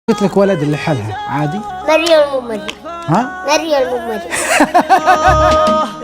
قلت لك ولد اللي حلها عادي؟ مريم مو مريم. ها؟ مريم مو مريم.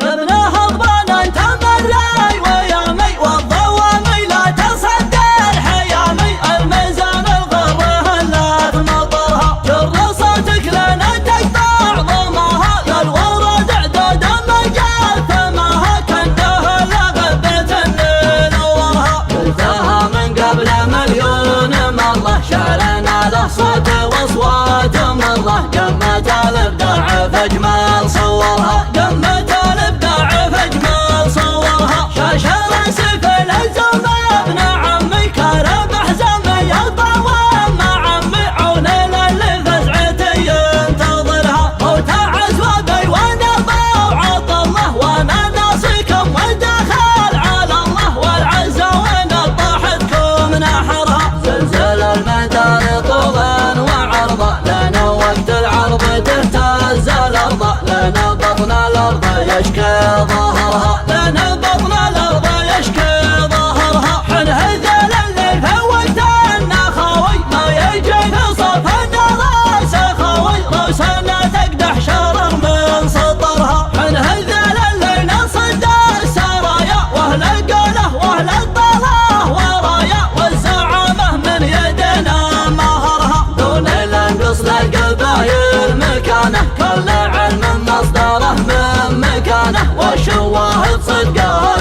يا ابن هضبان انت مري ويامي والضوامي لا تصدر حيامي الميزان الغره لا تمطرها جر صوتك لنا تقطع ضمها للورد اعداد مجال ثمها كنه لغبت النيل ورها قلتها من قبل مليون مره شعرنا له صوت واصوات مره قمت الابداع فاجمل صورها قمت الابداع فاجمل صورها شاش راسف الزم ابن عمي كرب حزمي الطوام مع عمي عون للي فزعتي ينتظرها هو تعز وبي وانا طوعط الله وانا ناصيكم ودخل على الله والعز وانا طاحتكم نحرها زلزل المدار طولا وعرضا لنا وقت العرض تهتز الارض لنا بطن الارض يشكي ظهرها لنا بطن الارض يشكي ظهرها حن هذل اللي فوت النخاوي ما يجي في صف الراس خوي روسنا تقدح شرر من سطرها حن هذل اللي نصد السرايا واهل القوله واهل الطلاه ورايا والزعامه من يدنا مهرها دون الانقص للقبايل مكانه كل علم مصدره من مكانه والشواهد صدقها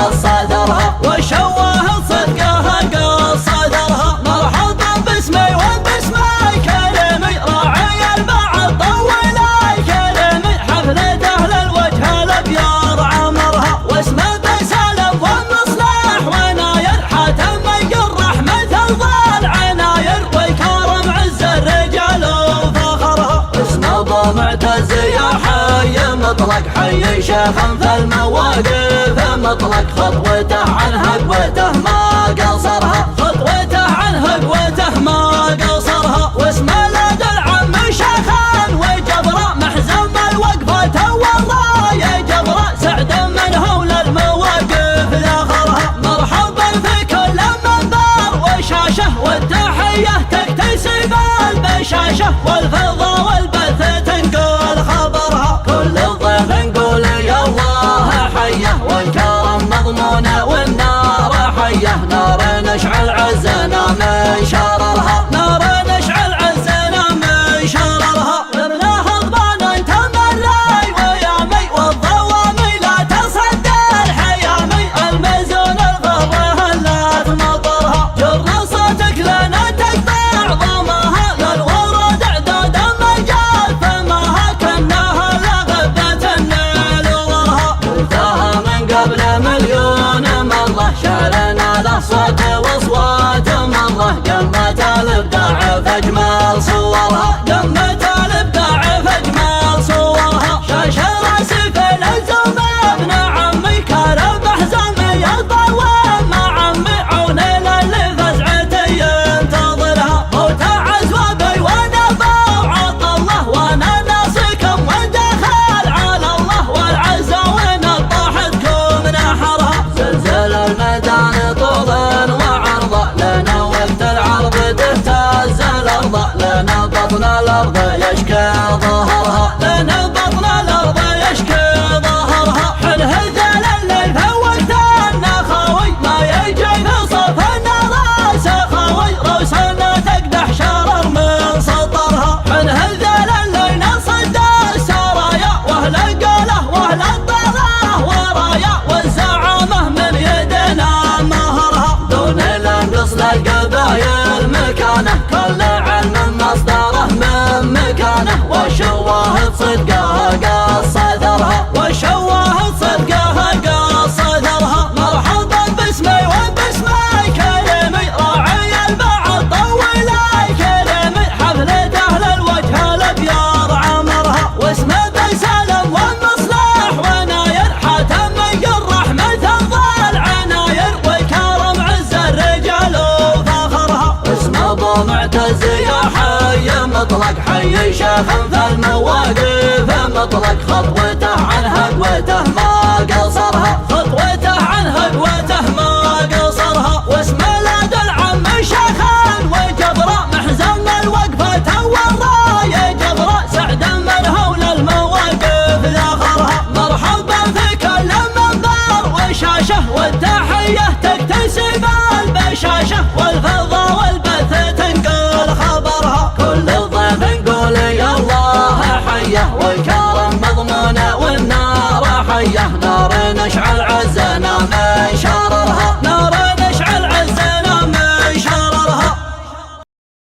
قصدرها والشواهد صدقها قصدرها مرحبا باسمي وباسمي كريمي راعي البعض طول كريمي حفلة اهل الوجه الابيض عمرها واسمه بسالم والمصلح وناير حاتم يقرح مثل ضال عناير ويكرم عز الرجال وفخرها اسمه ابو معتز يا حي مطلق حي شيخ في المواقف مطلق خطوته عن هقوته ما قصرها خطوته عن هقوته ما قصرها واسمه لد العم شيخان وجبره محزم الوقفه والراي جبره سعد منه للمواقف ذخرها مرحبا في كل منبر وشاشه والتحيه تكتسب البشاشه والفضا والبث تنقل خبرها كل ضيف نقول يا الله حيه والكرم مضمونه والنار حيه نار نشعل عزنا من شررها نار نشعل عزنا من شررها ابن هضبان انت مري ويامي والضوامي لا تصدر حيامي الميزان الغره لا تمطرها جر صوتك لنا تقطع ضمها للورد اعداد مجال فمها كنها لغبت النيل ورها قلتها من قبل مليون مره شعرنا له صوت واصوات مره قمت الابداع فاجمل صورها قمت الابداع فاجمل صورها شاش راسف الزم ابن عمي كرب حزمي الطوام مع عمي عون للي فزعتي ينتظرها هو تعز وبي وانا طوعط الله وانا ناصيكم ودخل على الله والعز وانا طاحتكم نحرها زلزل الميدان طولا وعرضا لنا وقت العرض تهتز الارض لنا بطن الارض يشكي ظهرها لنا بطن الارض يشكي ظهرها حن هذل اللي فوت النخاوي ما يجي في صف الراس خوي روسنا تقدح شرر من سطرها حن هذل اللي نصد السرايا واهل القوله واهل الطلاه ورايا والزعامه من يدنا مهرها دون الانقص للقبايل مكانه كل علم مصدره من مكانه والشواهد صدقها قصدرها والشواهد صدقها قصدرها مرحبا باسمي وباسمي كريمي راعي البعض طول كريمي حفلة اهل الوجه الابيض عمرها واسمه بسالم والمصلح وناير حاتم يقرح مثل ضال عناير ويكرم عز الرجال وفخرها اسمه ابو معتز يا حي مطلق حي شيخ في المواقف مطلق خطوته عن هقوته ما قصرها خطوته عن هقوته ما قصرها واسمه لد العم شيخان وجبره محزم الوقفه بشاشة والتحية تكتسب البشاشة والفضة والبث تنقل خبرها كل الضيف نقول يا الله حيه والكرم مضمونه والنار حيه نار نشعل عزنا من شررها نار